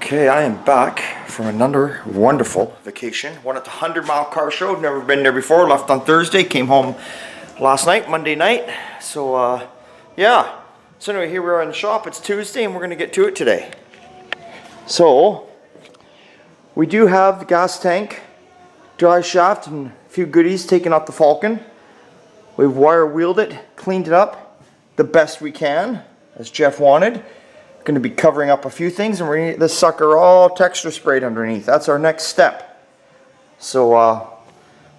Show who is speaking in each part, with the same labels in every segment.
Speaker 1: Okay, I am back from another wonderful vacation. One at the 100 Mile Car Show. Never been there before. Left on Thursday. Came home last night, Monday night. So, yeah. So anyway, here we are in the shop. It's Tuesday and we're going to get to it today. So, we do have the gas tank, dry shaft, and a few goodies taken off the Falcon. We've wire wheeled it, cleaned it up the best we can, as Jeff wanted. Going to be covering up a few things, and we're going to get this sucker all texture sprayed underneath. That's our next step. So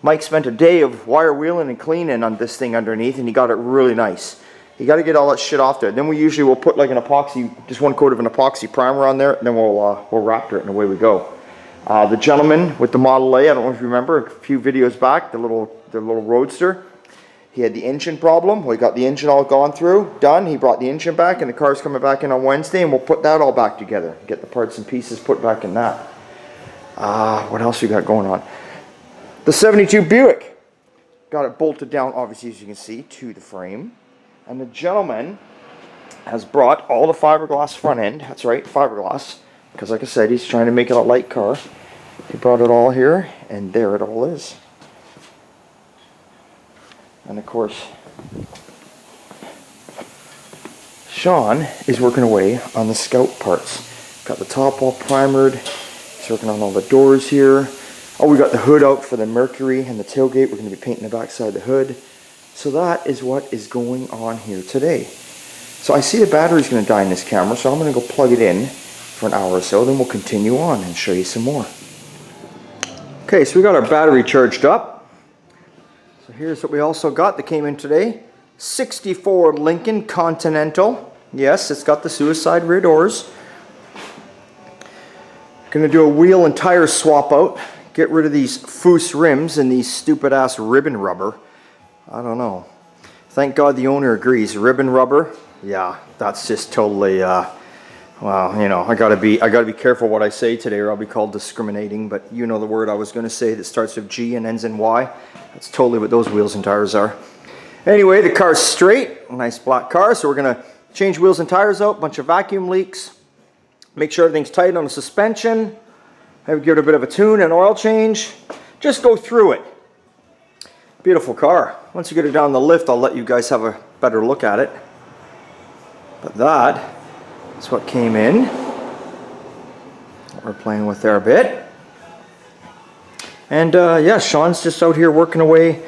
Speaker 1: Mike spent a day of wire wheeling and cleaning on this thing underneath, and he got it really nice. You got to get all that shit off there. Then we usually will put like an epoxy, just one coat of an epoxy primer on there, and then we'll wrap it and away we go. The gentleman with the Model A, I don't know if you remember, a few videos back, the little Roadster. He had the engine problem. We got the engine all gone through, done. He brought the engine back, and the car's coming back in on Wednesday, and we'll put that all back together. Get the parts and pieces put back in that. What else we got going on? The 72 Buick. Got it bolted down, obviously, as you can see, to the frame. And the gentleman has brought all the fiberglass front end. That's right, fiberglass. Because like I said, he's trying to make it a light car. He brought it all here, and there it all is. And of course, Sean is working away on the Scout parts. Got the top all primered. He's working on all the doors here. Oh, we got the hood out for the Mercury and the tailgate. We're going to be painting the back side of the hood. So that is what is going on here today. So I see the battery's going to die in this camera, so I'm going to go plug it in for an hour or so. Then we'll continue on and show you some more. Okay, so we got our battery charged up. So here's what we also got that came in today. 64 Lincoln Continental. Yes, it's got the suicide rear doors. Gonna do a wheel and tire swap out. Get rid of these Foose rims and these stupid ass ribbon rubber. I don't know. Thank God the owner agrees. Ribbon rubber, yeah, that's just totally well, you know, I gotta be careful what I say today, or I'll be called discriminating. But you know the word I was gonna say that starts with G and ends in Y. That's totally what those wheels and tires are. Anyway, the car's straight, nice black car. So we're gonna change wheels and tires out. Bunch of vacuum leaks. Make sure everything's tight on the suspension. Maybe give it a bit of a tune and oil change. Just go through it. Beautiful car. Once you get it down the lift, I'll let you guys have a better look at it. But that. That's what came in. What we're playing with there a bit. And yeah, Sean's just out here working away.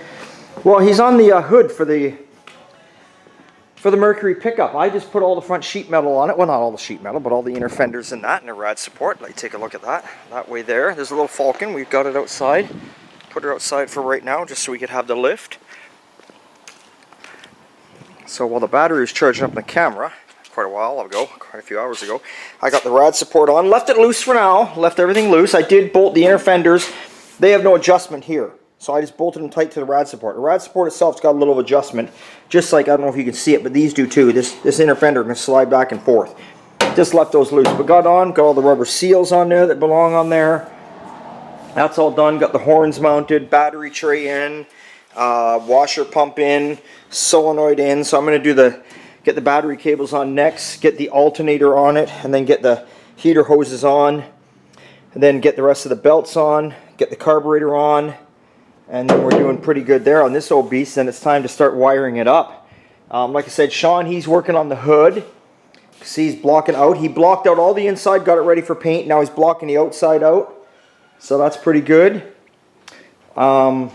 Speaker 1: Well, he's on the hood for the Mercury pickup. I just put all the front sheet metal on it. Well, not all the sheet metal, but all the inner fenders and that, and the rad support. Let you take a look at that. That way there. There's a little Falcon. We've got it outside. Put her outside for right now, just so we could have the lift. So while the battery is charging up the camera, quite a while ago, quite a few hours ago, I got the rad support on, left it loose for now, left everything loose. I did bolt the inner fenders. They have no adjustment here, so I just bolted them tight to the rad support. The rad support itself's got a little adjustment, just like, I don't know if you can see it, but these do too. This inner fender can slide back and forth. Just left those loose, but got all the rubber seals on there that belong on there. That's all done. Got the horns mounted, battery tray in, washer pump in, solenoid in. So I'm going to get the battery cables on next, get the alternator on it, and then get the heater hoses on, and then get the rest of the belts on, get the carburetor on, and then we're doing pretty good there on this old beast. And it's time to start wiring it up. Like I said, Sean, he's working on the hood. See, he's blocking out. He blocked out all the inside, got it ready for paint. Now he's blocking the outside out. So that's pretty good. What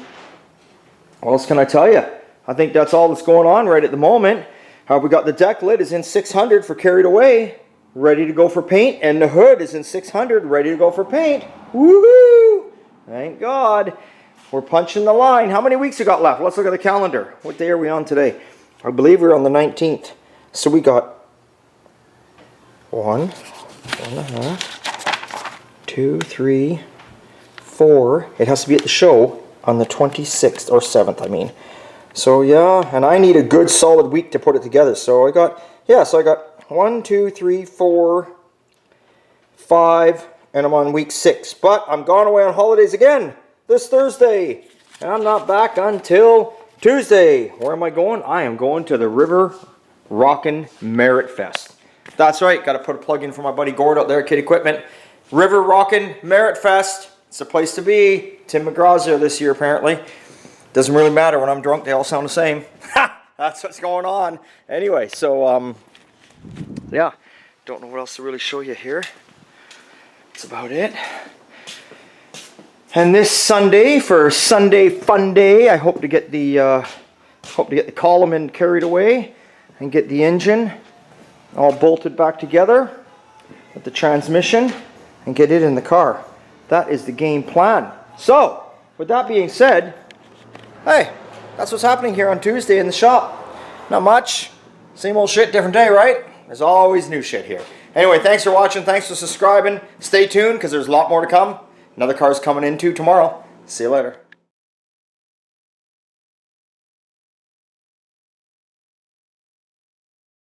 Speaker 1: else can I tell you? I think that's all that's going on right at the moment. We got the deck lid is in 600 for carried away, ready to go for paint, and the hood is in 600, ready to go for paint. Woohoo! Thank God. We're punching the line. How many weeks we got left? Let's look at the calendar. What day are we on today? I believe we're on the 19th. So we got 1, 1.5, 2, 3, 4. It has to be at the show on the 26th or 7th, I mean. So yeah, and I need a good solid week to put it together. So I got 1, 2, 3, 4, 5, and I'm on week 6. But I'm gone away on holidays again this Thursday, and I'm not back until Tuesday. Where am I going? I am going to the River Rockin' Merit Fest. That's right, got to put a plug in for my buddy Gord out there at Kid Equipment. River Rockin' Merit Fest. It's the place to be. Tim McGraw's there this year apparently. Doesn't really matter when I'm drunk, they all sound the same. That's what's going on. Anyway, so yeah, don't know what else to really show you here. That's about it. And this Sunday, for Sunday Fun Day, I hope to get the column in carried away and get the engine all bolted back together with the transmission and get it in the car. That is the game plan. So, with that being said, hey, that's what's happening here on Tuesday in the shop. Not much. Same old shit, different day, right? There's always new shit here. Anyway, thanks for watching. Thanks for subscribing. Stay tuned because there's a lot more to come. Another car's coming in too tomorrow. See you later.